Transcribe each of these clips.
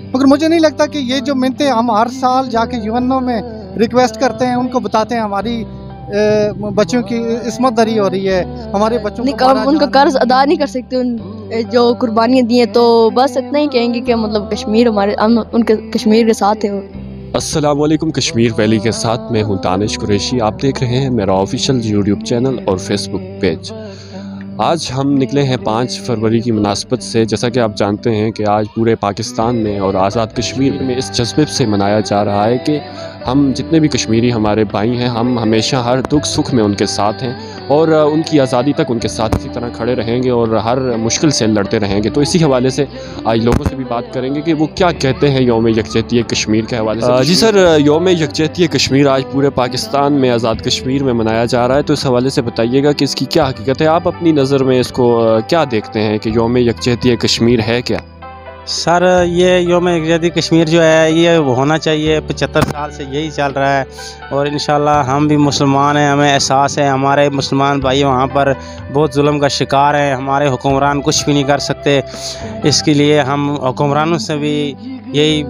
मगर मुझे नहीं लगता कि ये जो मिन्नतें हम हर साल जाके यूएनओ में रिक्वेस्ट करते हैं, उनको बताते हैं हमारी बच्चों की इस्मत दरी हो रही है, हमारे बच्चों को उनका कर्ज अदा नहीं कर सकते जो कुर्बानियाँ दी हैं, तो बस इतना ही कहेंगे कि मतलब कश्मीर हमारे, हम उनके कश्मीर के साथ हैं। अस्सलाम वालेकुम, कश्मीर वैली के साथ मैं हूं दानिश कुरैशी। आप देख रहे हैं मेरा ऑफिशियल यूट्यूब चैनल और फेसबुक पेज। आज हम निकले हैं 5 फरवरी की मुनासबत से। जैसा कि आप जानते हैं कि आज पूरे पाकिस्तान में और आज़ाद कश्मीर में इस जज्बे से मनाया जा रहा है कि हम जितने भी कश्मीरी हमारे भाई हैं, हम हमेशा हर दुख सुख में उनके साथ हैं और उनकी आज़ादी तक उनके साथ इसी तरह खड़े रहेंगे और हर मुश्किल से लड़ते रहेंगे। तो इसी हवाले से आज लोगों से भी बात करेंगे कि वो क्या कहते हैं यौम यकजहती कश्मीर के हवाले से। जी सर, यौम यकजहती कश्मीर आज पूरे पाकिस्तान में आज़ाद कश्मीर में मनाया जा रहा है, तो इस हवाले से बताइएगा कि इसकी क्या हकीकत है। आप अपनी नज़र में इसको क्या देखते हैं कि यौम यकजहती कश्मीर है क्या? सर, ये यौम यकजहती कश्मीर जो है ये होना चाहिए। 75 साल से यही चल रहा है और इंशाल्लाह हम भी मुसलमान हैं, हमें एहसास है हमारे मुसलमान भाई वहाँ पर बहुत जुल्म का शिकार हैं, हमारे हुक्मरान कुछ भी नहीं कर सकते। इसके लिए हम हुक्मरानों से भी यही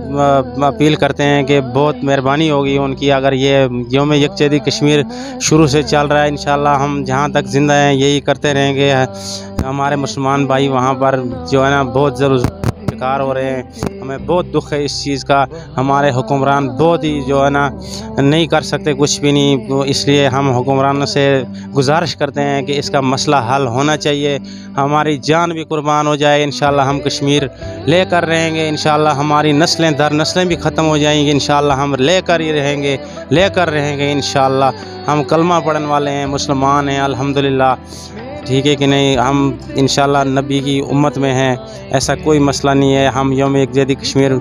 अपील करते हैं कि बहुत मेहरबानी होगी उनकी अगर ये यौम यकजहती कश्मीर शुरू से चल रहा है। इंशाल्लाह हम जहाँ तक ज़िंदा हैं यही करते रहेंगे। हमारे मुसलमान भाई वहाँ पर जो है ना बहुत ज़रूर शिकार हो रहे हैं, हमें बहुत दुख है इस चीज़ का। हमारे हुक्मरान बहुत ही जो है ना नहीं कर सकते कुछ भी नहीं, इसलिए हम हुक्मरानों से गुजारिश करते हैं कि इसका मसला हल होना चाहिए। हमारी जान भी कुर्बान हो जाए, इंशाल्लाह हम कश्मीर लेकर रहेंगे। इंशाल्लाह हमारी नस्लें दर नस्लें भी ख़त्म हो जाएंगी। इंशाल्लाह हम लेकर ही रहेंगे इंशाल्लाह। हम कलमा पढ़ने वाले हैं, मुसलमान हैं अल्हम्दुलिल्लाह, ठीक है कि नहीं। हम इंशाल्लाह नबी की उम्मत में हैं, ऐसा कोई मसला नहीं है। हम यौम यकजहती कश्मीर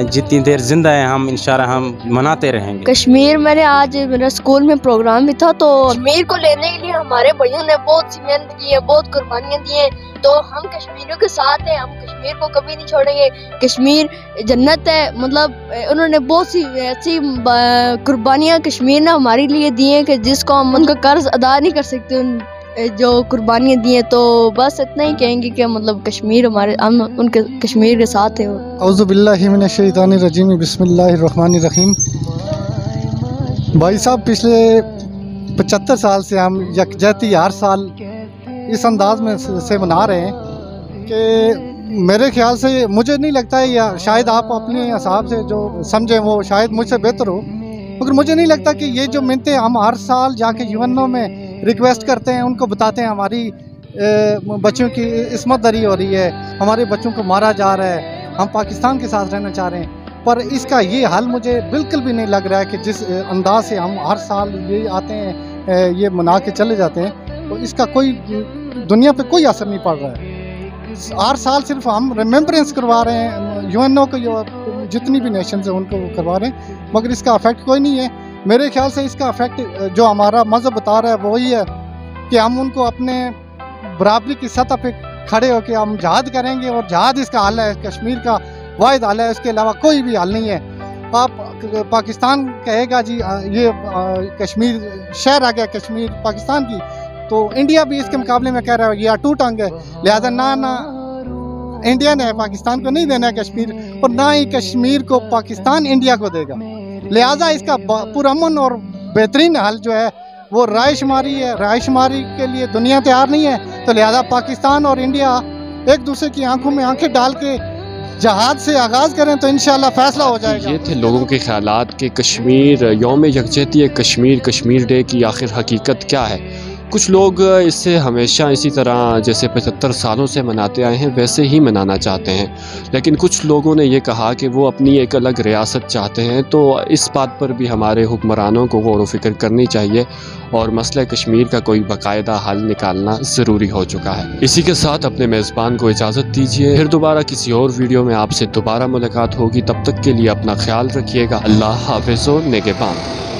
जितनी देर ज़िंदा है हम इंशाल्लाह हम मनाते रहेंगे। कश्मीर मेरा स्कूल में प्रोग्राम भी था, तो कश्मीर को लेने के लिए हमारे भाइयों ने बहुत सी मेहनत की है, बहुत कुर्बानियाँ दी हैं, तो हम कश्मीरियों के साथ हैं। हम कश्मीर को कभी नहीं छोड़ेंगे। कश्मीर जन्नत है, मतलब उन्होंने बहुत सी ऐसी कुर्बानियाँ कश्मीर ने हमारे लिए दी हैं कि जिसको हम उनका कर्ज अदा नहीं कर सकते, जो कुर्बानियाँ दी हैं। तो बस इतना ही कहेंगे कि मतलब कश्मीर हमारे, हम उनके कश्मीर के साथ हैं। औज़ु बिल्लाहि मिनश शैतानिर रजीम, बिस्मिल्लाहिर रहमानिर रहीम। भाई साहब, पिछले 75 साल से हम यकजहती हर साल इस अंदाज में से मना रहे हैं कि मेरे ख्याल से, मुझे नहीं लगता है, या शायद आप अपने हिसाब से जो समझें वो शायद मुझसे बेहतर हो, मगर मुझे नहीं लगता कि ये जो मिन्नतें हम हर साल जाके यूएनओ में रिक्वेस्ट करते हैं, उनको बताते हैं हमारी बच्चों की इस्मत दरी हो रही है, हमारे बच्चों को मारा जा रहा है, हम पाकिस्तान के साथ रहना चाह रहे हैं, पर इसका ये हल मुझे बिल्कुल भी नहीं लग रहा है कि जिस अंदाज से हम हर साल ये आते हैं, ये मना के चले जाते हैं, तो इसका कोई दुनिया पे कोई असर नहीं पड़ रहा है। हर साल सिर्फ हम रिमेम्बरेंस करवा रहे हैं, यूएनओ को जितनी भी नेशंस हैं उनको करवा रहे हैं, मगर इसका अफेक्ट कोई नहीं है। मेरे ख्याल से इसका अफेक्ट जो हमारा मज़हब बता रहा है वो ही है कि हम उनको अपने बराबरी की सतह पे खड़े होकर हम जहाद करेंगे, और जहाद इसका हल है, कश्मीर का वाहिद हल है, उसके अलावा कोई भी हल नहीं है। आप पाकिस्तान कहेगा जी ये कश्मीर शहर आ गया कश्मीर पाकिस्तान की, तो इंडिया भी इसके मुकाबले में कह रहा है ये टू टंग है, लिहाजा ना इंडिया ने पाकिस्तान को नहीं देना है कश्मीर, और ना ही कश्मीर को पाकिस्तान इंडिया को देगा। लिहाजा इसका पुरअमन और बेहतरीन हल जो है वो रायशुमारी है। रायशुमारी के लिए दुनिया तैयार नहीं है, तो लिहाजा पाकिस्तान और इंडिया एक दूसरे की आंखों में आंखें डाल के जहाद से आगाज़ करें तो इंशाल्लाह फैसला हो जाएगा। ये थे लोगों के ख्यालात कि कश्मीर यौम यकजहती कश्मीर डे की आखिर हकीकत क्या है। कुछ लोग इसे हमेशा इसी तरह जैसे 75 सालों से मनाते आए हैं वैसे ही मनाना चाहते हैं, लेकिन कुछ लोगों ने ये कहा कि वो अपनी एक अलग रियासत चाहते हैं। तो इस बात पर भी हमारे हुक्मरानों को गौर व फिक्र करनी चाहिए और मसला कश्मीर का कोई बाकायदा हल निकालना ज़रूरी हो चुका है। इसी के साथ अपने मेज़बान को इजाज़त दीजिए, फिर दोबारा किसी और वीडियो में आपसे दोबारा मुलाकात होगी। तब तक के लिए अपना ख्याल रखिएगा। अल्लाह हाफ़िज़ व निगहबान।